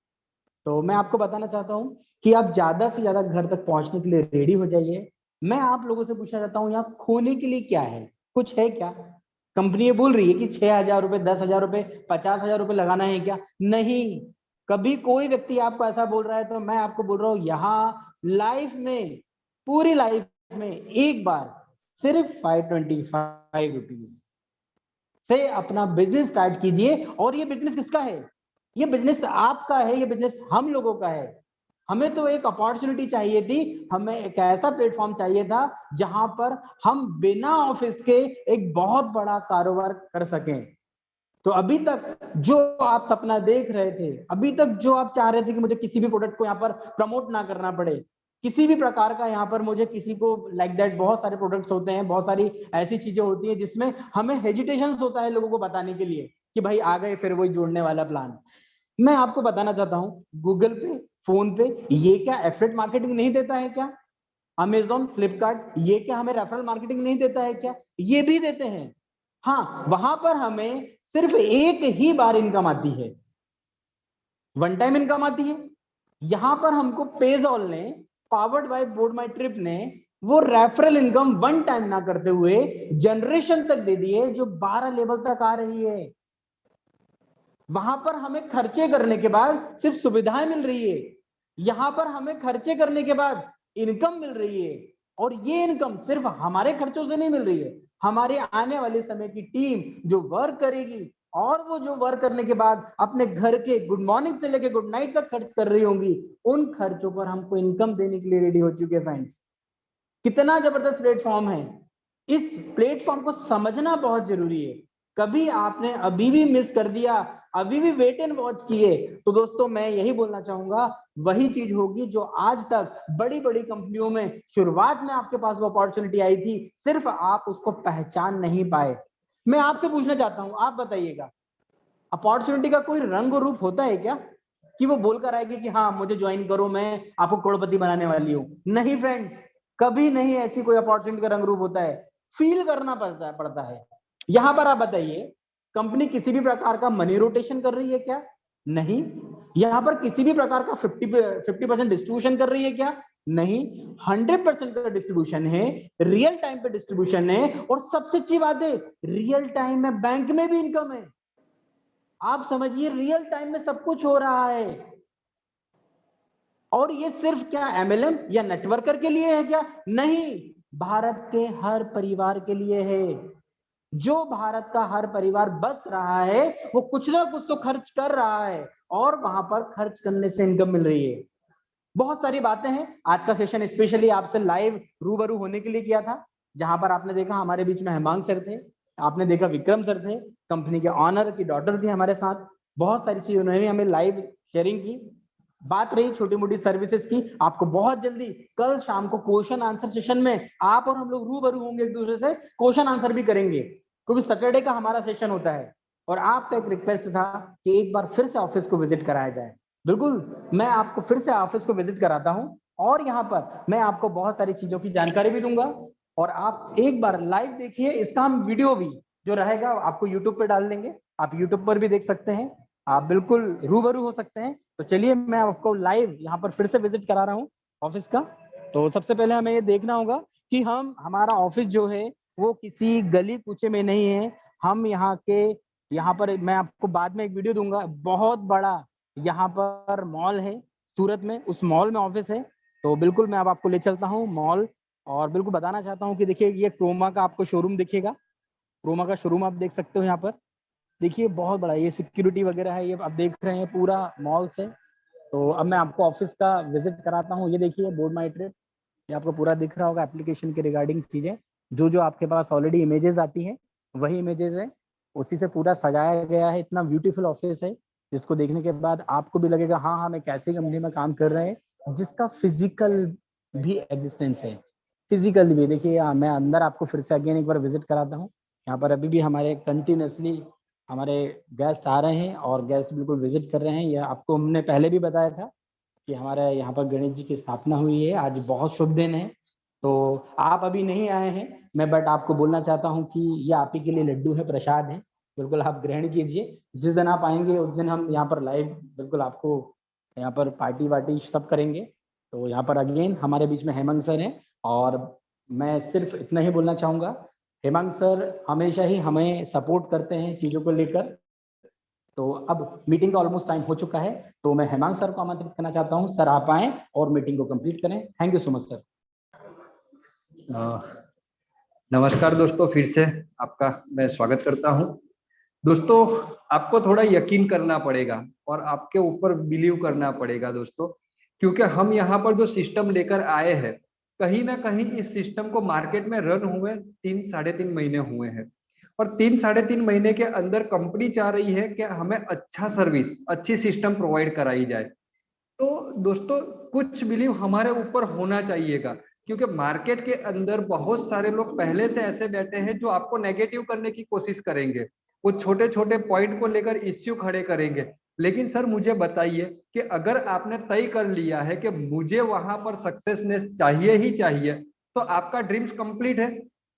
तो मैं आपको बताना चाहता हूँ कि आप ज्यादा से ज्यादा घर तक पहुंचने के लिए रेडी हो जाइए। मैं आप लोगों से पूछना चाहता हूँ, यहाँ खोने के लिए क्या है? कुछ है क्या? कंपनी ये बोल रही है कि 6,000 रुपए, 10,000 रुपए, 50,000 रुपए लगाना है क्या? नहीं। कभी कोई व्यक्ति आपको ऐसा बोल रहा है तो मैं आपको बोल रहा हूँ, यहाँ लाइफ में, पूरी लाइफ में एक बार सिर्फ 525 रुपीज से अपना बिजनेस स्टार्ट कीजिए। और ये बिजनेस किसका है? ये बिजनेस आपका है, ये बिजनेस हम लोगों का है। हमें तो एक अपॉर्चुनिटी चाहिए थी, हमें एक ऐसा प्लेटफॉर्म चाहिए था जहां पर हम बिना ऑफिस के एक बहुत बड़ा कारोबार कर सकें। तो अभी तक जो आप सपना देख रहे थे, अभी तक जो आप चाह रहे थे कि मुझे किसी भी प्रोडक्ट को यहाँ पर प्रमोट ना करना पड़े, किसी भी प्रकार का यहाँ पर मुझे किसी को लाइक दैट, बहुत सारे प्रोडक्ट्स होते हैं, बहुत सारी ऐसी चीजें होती हैं जिसमें हमें हेजिटेशन होता है लोगों को बताने के लिए कि भाई आ गए फिर वही जोड़ने वाला प्लान। मैं आपको बताना चाहता हूँ, गूगल पे, फोन पे ये क्या एफिलिएट मार्केटिंग नहीं देता है क्या? अमेजॉन, फ्लिपकार्ट ये क्या हमें रेफरल मार्केटिंग नहीं देता है क्या? ये भी देते हैं। हाँ, वहां पर हमें सिर्फ एक ही बार इनकम आती है, वन टाइम इनकम आती है। यहां पर हमको पेजॉल ने, powered by board my trip ने, वो रेफरल इनकम वन टाइम ना करते हुए जनरेशन तक दे दी है, जो 12 लेवल तक आ रही है। वहां पर हमें खर्चे करने के बाद सिर्फ सुविधाएं मिल रही है, यहां पर हमें खर्चे करने के बाद इनकम मिल रही है। और ये इनकम सिर्फ हमारे खर्चों से नहीं मिल रही है, हमारे आने वाले समय की टीम जो वर्क करेगी, और वो जो वर्क करने के बाद अपने घर के गुड मॉर्निंग से लेके गुड नाइट तक खर्च कर रही होंगी, उन खर्चों पर हमको इनकम देने के लिए रेडी हो चुके हैं। फ्रेंड्स, कितना जबरदस्त प्लेटफॉर्म है। इस प्लेटफॉर्म को समझना बहुत जरूरी है। कभी आपने अभी भी मिस कर दिया, अभी भी वेट एंड वॉच किए, तो दोस्तों मैं यही बोलना चाहूंगा, वही चीज होगी जो आज तक बड़ी बड़ी कंपनियों में शुरुआत में आपके पास वो अपॉर्चुनिटी आई थी, सिर्फ आप उसको पहचान नहीं पाए। मैं आपसे पूछना चाहता हूं, आप बताइएगा, अपॉर्चुनिटी का कोई रंग और रूप होता है क्या कि वो बोलकर आएगी कि हाँ मुझे ज्वाइन करो, मैं आपको करोड़पति बनाने वाली हूँ? नहीं फ्रेंड्स, कभी नहीं ऐसी कोई अपॉर्चुनिटी का रंग रूप होता है, फील करना पड़ता है। यहां पर आप बताइए, कंपनी किसी भी प्रकार का मनी रोटेशन कर रही है क्या? नहीं। यहां पर किसी भी प्रकार का 50% डिस्ट्रीब्यूशन कर रही है क्या? नहीं। 100% का डिस्ट्रीब्यूशन है, रियल टाइम पे डिस्ट्रीब्यूशन है, और सबसे अच्छी बात है, रियल टाइम में बैंक में भी इनकम है। आप समझिए, रियल टाइम में सब कुछ हो रहा है। और ये सिर्फ क्या एमएलएम या नेटवर्कर के लिए है क्या? नहीं, भारत के हर परिवार के लिए है। जो भारत का हर परिवार बस रहा है, वो कुछ ना कुछ तो खर्च कर रहा है, और वहां पर खर्च करने से इनकम मिल रही है। बहुत सारी बातें हैं। आज का सेशन स्पेशली आपसे लाइव रूबरू होने के लिए किया था, जहां पर आपने देखा हमारे बीच में हेमांग सर थे, आपने देखा विक्रम सर थे, कंपनी के ऑनर की डॉटर थी हमारे साथ। बहुत सारी चीजें उन्होंने हमें लाइव शेयरिंग की। बात रही छोटी मोटी सर्विसेज की, आपको बहुत जल्दी कल शाम को क्वेश्चन आंसर सेशन में आप और हम लोग रूबरू होंगे, एक दूसरे से क्वेश्चन आंसर भी करेंगे, क्योंकि सैटरडे का हमारा सेशन होता है। और आपका एक रिक्वेस्ट था कि एक बार फिर से ऑफिस को विजिट कराया जाए। बिल्कुल, मैं आपको फिर से ऑफिस को विजिट कराता हूं, और यहाँ पर मैं आपको बहुत सारी चीजों की जानकारी भी दूंगा, और आप एक बार लाइव देखिए। इसका हम वीडियो भी जो रहेगा आपको यूट्यूब पे डाल देंगे, आप यूट्यूब पर भी देख सकते हैं, आप बिल्कुल रूबरू हो सकते हैं। तो चलिए, मैं आपको लाइव यहाँ पर फिर से विजिट करा रहा हूँ ऑफिस का। तो सबसे पहले हमें ये देखना होगा कि हमारा ऑफिस जो है वो किसी गली कूचे में नहीं है। हम यहाँ पर मैं आपको बाद में एक वीडियो दूंगा, बहुत बड़ा यहाँ पर मॉल है सूरत में, उस मॉल में ऑफिस है। तो बिल्कुल मैं अब आपको ले चलता हूँ मॉल, और बिल्कुल बताना चाहता हूँ कि देखिए, ये क्रोमा का आपको शोरूम दिखेगा, क्रोमा का शोरूम आप देख सकते हो। यहाँ पर देखिए बहुत बड़ा ये सिक्योरिटी वगैरह है, ये आप देख रहे हैं पूरा मॉल से। तो अब मैं आपको ऑफिस का विजिट कराता हूँ। ये देखिए बोर्ड माई ट्रिप, ये आपको पूरा दिख रहा होगा, एप्लीकेशन के रिगार्डिंग चीजें जो आपके पास ऑलरेडी इमेजेस आती हैं वही इमेजेस है, उसी से पूरा सजाया गया है। इतना ब्यूटीफुल ऑफिस है जिसको देखने के बाद आपको भी लगेगा हाँ हम एक ऐसी कंपनी में काम कर रहे हैं जिसका फिजिकल भी एग्जिस्टेंस है। फिजिकल भी देखिए, मैं अंदर आपको फिर से अगेन एक बार विजिट कराता हूँ। यहाँ पर अभी भी हमारे कंटिन्यूसली हमारे गेस्ट आ रहे हैं, और गेस्ट बिल्कुल विजिट कर रहे हैं। यह आपको हमने पहले भी बताया था कि हमारे यहाँ पर गणेश जी की स्थापना हुई है, आज बहुत शुभ दिन है। तो आप अभी नहीं आए हैं, मैं बट आपको बोलना चाहता हूँ कि ये आप ही के लिए लड्डू है, प्रसाद है, बिल्कुल आप ग्रहण कीजिए। जिस दिन आप आएंगे उस दिन हम यहाँ पर लाइव बिल्कुल आपको यहाँ पर पार्टी वार्टी सब करेंगे। तो यहाँ पर अगेन हमारे बीच में हेमंत सर हैं, और मैं सिर्फ इतना ही बोलना चाहूँगा, हेमांग सर हमेशा ही हमें सपोर्ट करते हैं चीज़ों को लेकर। तो अब मीटिंग का ऑलमोस्ट टाइम हो चुका है, तो मैं हेमांग सर को आमंत्रित करना चाहता हूँ, सर आप आएँ और मीटिंग को कंप्लीट करें। Thank you so much sir. नमस्कार दोस्तों, फिर से आपका मैं स्वागत करता हूं। दोस्तों, आपको थोड़ा यकीन करना पड़ेगा और आपके ऊपर बिलीव करना पड़ेगा दोस्तों, क्योंकि हम यहाँ पर जो सिस्टम लेकर आए हैं, कहीं ना कहीं इस सिस्टम को मार्केट में रन हुए 3-3.5 महीने हुए हैं, और 3-3.5 महीने के अंदर कंपनी चाह रही है कि हमें अच्छा सर्विस, अच्छी सिस्टम प्रोवाइड कराई जाए। तो दोस्तों, कुछ बिलीव हमारे ऊपर होना चाहिएगा, क्योंकि मार्केट के अंदर बहुत सारे लोग पहले से ऐसे बैठे हैं जो आपको नेगेटिव करने की कोशिश करेंगे। वो छोटे छोटे पॉइंट को लेकर इश्यू खड़े करेंगे। लेकिन सर मुझे बताइए कि अगर आपने तय कर लिया है कि मुझे वहां पर सक्सेसनेस चाहिए ही चाहिए, तो आपका ड्रीम्स कंप्लीट है।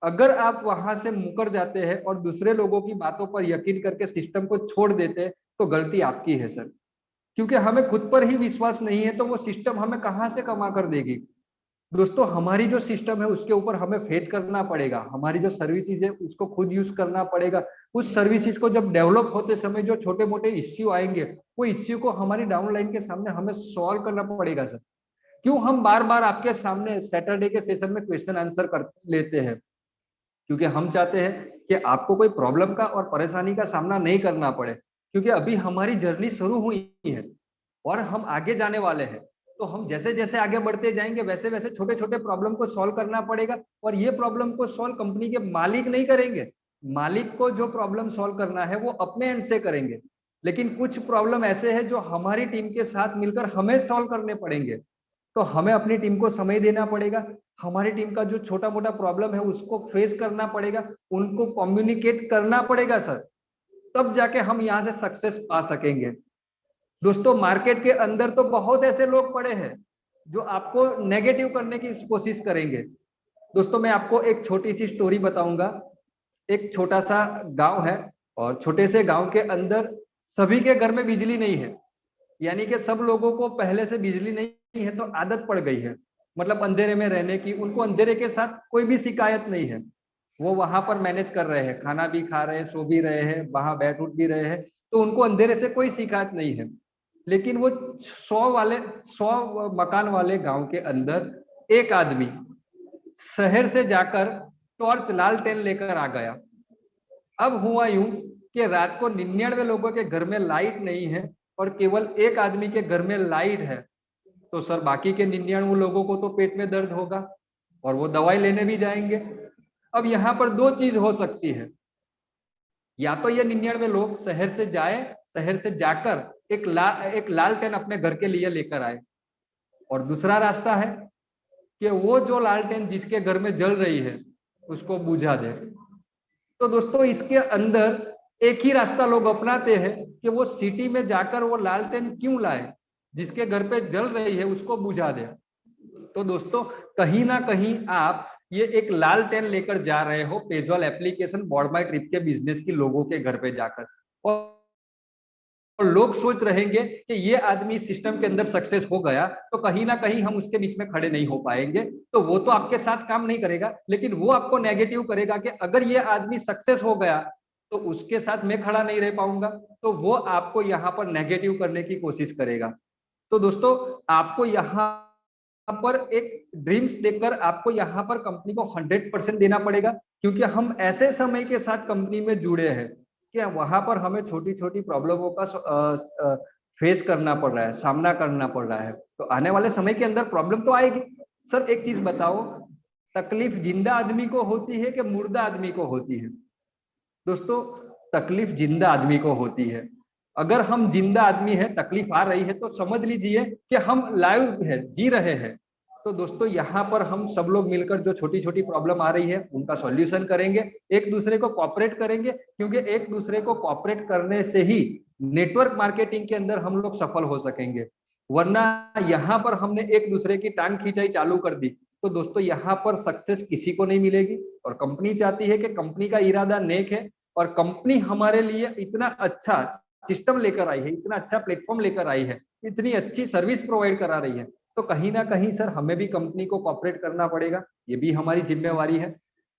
अगर आप वहां से मुकर जाते हैं और दूसरे लोगों की बातों पर यकीन करके सिस्टम को छोड़ देते हैं, तो गलती आपकी है सर, क्योंकि हमें खुद पर ही विश्वास नहीं है, तो वो सिस्टम हमें कहां से कमा कर देगी। दोस्तों, हमारी जो सिस्टम है उसके ऊपर हमें फेथ करना पड़ेगा, हमारी जो सर्विसेज है उसको खुद यूज करना पड़ेगा। उस सर्विसेज को जब डेवलप होते समय जो छोटे मोटे इश्यू आएंगे, वो इश्यू को हमारी डाउनलाइन के सामने हमें सॉल्व करना पड़ेगा सर। क्यों हम बार बार आपके सामने सैटरडे के सेशन में क्वेश्चन आंसर कर लेते हैं? क्योंकि हम चाहते हैं कि आपको कोई प्रॉब्लम का और परेशानी का सामना नहीं करना पड़े, क्योंकि अभी हमारी जर्नी शुरू हुई है और हम आगे जाने वाले हैं। तो हम जैसे जैसे आगे बढ़ते जाएंगे, वैसे वैसे छोटे छोटे प्रॉब्लम को सॉल्व करना पड़ेगा, और ये प्रॉब्लम को सॉल्व कंपनी के मालिक नहीं करेंगे। मालिक को जो प्रॉब्लम सॉल्व करना है वो अपने एंड से करेंगे, लेकिन कुछ प्रॉब्लम ऐसे है जो हमारी टीम के साथ मिलकर हमें सॉल्व करने पड़ेंगे। तो हमें अपनी टीम को समय देना पड़ेगा, हमारी टीम का जो छोटा मोटा प्रॉब्लम है उसको फेस करना पड़ेगा, उनको कम्युनिकेट करना पड़ेगा सर, तब जाके हम यहाँ से सक्सेस पा सकेंगे। दोस्तों, मार्केट के अंदर तो बहुत ऐसे लोग पड़े हैं जो आपको नेगेटिव करने की कोशिश करेंगे। दोस्तों, मैं आपको एक छोटी सी स्टोरी बताऊंगा। एक छोटा सा गांव है, और छोटे से गांव के अंदर सभी के घर में बिजली नहीं है, यानी कि सब लोगों को पहले से बिजली नहीं है तो आदत पड़ गई है, मतलब अंधेरे में रहने की। उनको अंधेरे के साथ कोई भी शिकायत नहीं है, वो वहां पर मैनेज कर रहे हैं, खाना भी खा रहे हैं, सो भी रहे हैं, वहां बैठ उठ भी रहे हैं, तो उनको अंधेरे से कोई शिकायत नहीं है। लेकिन वो 100 मकान वाले गांव के अंदर एक आदमी शहर से जाकर टॉर्च लालटेन लेकर आ गया। अब हुआ यूं कि रात को 99 लोगों के घर में लाइट नहीं है और केवल एक आदमी के घर में लाइट है, तो सर बाकी के 99 लोगों को तो पेट में दर्द होगा और वो दवाई लेने भी जाएंगे। अब यहाँ पर दो चीज हो सकती है, या तो ये 99 लोग शहर से जाए, शहर से जाकर एक लालटेन अपने घर के लिए लेकर आए, और दूसरा रास्ता है कि वो जो लालटेन जिसके घर में जल रही है उसको बुझा दे। तो दोस्तों, इसके अंदर एक ही रास्ता लोग अपनाते हैं कि वो सिटी में जाकर वो लालटेन क्यों लाए, जिसके घर पे जल रही है उसको बुझा दे। तो दोस्तों, कहीं ना कहीं आप ये एक लालटेन लेकर जा रहे हो पेजॉल एप्लीकेशन बोर्ड माई ट्रिप के बिजनेस की लोगों के घर पे जाकर, और लोग सोच रहेंगे कि ये आदमी सिस्टम के अंदर सक्सेस हो गया तो कहीं ना कहीं हम उसके बीच में खड़े नहीं हो पाएंगे, तो वो तो आपके साथ काम नहीं करेगा, लेकिन वो आपको नेगेटिव करेगा कि अगर ये आदमी सक्सेस हो गया तो उसके साथ मैं खड़ा नहीं रह पाऊंगा, तो वो आपको यहाँ पर नेगेटिव करने की कोशिश करेगा। तो दोस्तों, आपको यहाँ पर एक ड्रीम्स देकर आपको यहाँ पर कंपनी को 100% देना पड़ेगा, क्योंकि हम ऐसे समय के साथ कंपनी में जुड़े हैं कि वहां पर हमें छोटी छोटी प्रॉब्लमों का फेस करना पड़ रहा है, सामना करना पड़ रहा है। तो आने वाले समय के अंदर प्रॉब्लम तो आएगी। सर एक चीज बताओ, तकलीफ जिंदा आदमी को होती है कि मुर्दा आदमी को होती है? दोस्तों, तकलीफ जिंदा आदमी को होती है। अगर हम जिंदा आदमी है, तकलीफ आ रही है, तो समझ लीजिए कि हम लाइव है, जी रहे हैं। तो दोस्तों, यहाँ पर हम सब लोग मिलकर जो छोटी छोटी प्रॉब्लम आ रही है उनका सॉल्यूशन करेंगे, एक दूसरे को कोऑपरेट करेंगे, क्योंकि एक दूसरे को कोऑपरेट करने से ही नेटवर्क मार्केटिंग के अंदर हम लोग सफल हो सकेंगे। वरना यहाँ पर हमने एक दूसरे की टांग खींचाई चालू कर दी तो दोस्तों यहाँ पर सक्सेस किसी को नहीं मिलेगी। और कंपनी चाहती है कि कंपनी का इरादा नेक है और कंपनी हमारे लिए इतना अच्छा सिस्टम लेकर आई है, इतना अच्छा प्लेटफॉर्म लेकर आई है, इतनी अच्छी सर्विस प्रोवाइड करा रही है, तो कहीं ना कहीं सर हमें भी कंपनी को कोऑपरेट करना पड़ेगा, ये भी हमारी जिम्मेवारी है।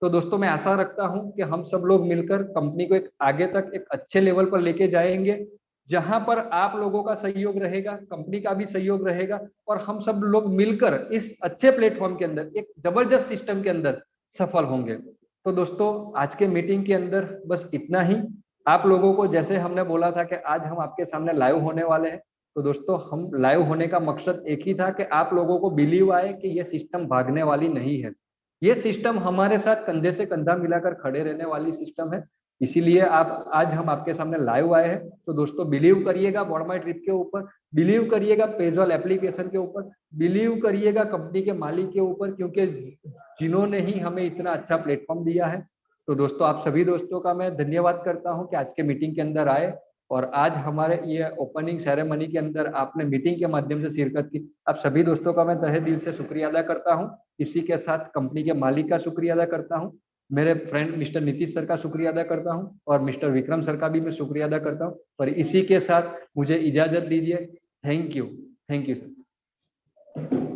तो दोस्तों मैं आशा रखता हूं कि हम सब लोग मिलकर कंपनी को एक आगे तक एक अच्छे लेवल पर लेके जाएंगे, जहां पर आप लोगों का सहयोग रहेगा, कंपनी का भी सहयोग रहेगा, और हम सब लोग मिलकर इस अच्छे प्लेटफॉर्म के अंदर एक जबरदस्त सिस्टम के अंदर सफल होंगे। तो दोस्तों आज के मीटिंग के अंदर बस इतना ही। आप लोगों को जैसे हमने बोला था कि आज हम आपके सामने लाइव होने वाले हैं, तो दोस्तों हम लाइव होने का मकसद एक ही था कि आप लोगों को बिलीव आए कि ये सिस्टम भागने वाली नहीं है, ये सिस्टम हमारे साथ कंधे से कंधा मिलाकर खड़े रहने वाली सिस्टम है। इसीलिए आप आज हम आपके सामने लाइव आए हैं। तो दोस्तों बिलीव करिएगा बोर्ड माई ट्रिप के ऊपर, बिलीव करिएगा पेजॉल एप्लीकेशन के ऊपर, बिलीव करिएगा कंपनी के मालिक के ऊपर, क्योंकि जिन्होंने ही हमें इतना अच्छा प्लेटफॉर्म दिया है। तो दोस्तों आप सभी दोस्तों का मैं धन्यवाद करता हूं कि आज के मीटिंग के अंदर आए और आज हमारे ये ओपनिंग सेरेमनी के अंदर आपने मीटिंग के माध्यम से शिरकत की। आप सभी दोस्तों का मैं तहे दिल से शुक्रिया अदा करता हूं। इसी के साथ कंपनी के मालिक का शुक्रिया अदा करता हूं, मेरे फ्रेंड मिस्टर नीतीश सर का शुक्रिया अदा करता हूं, और मिस्टर विक्रम सर का भी मैं शुक्रिया अदा करता हूं। और इसी के साथ मुझे इजाजत दीजिए। Thank you sir.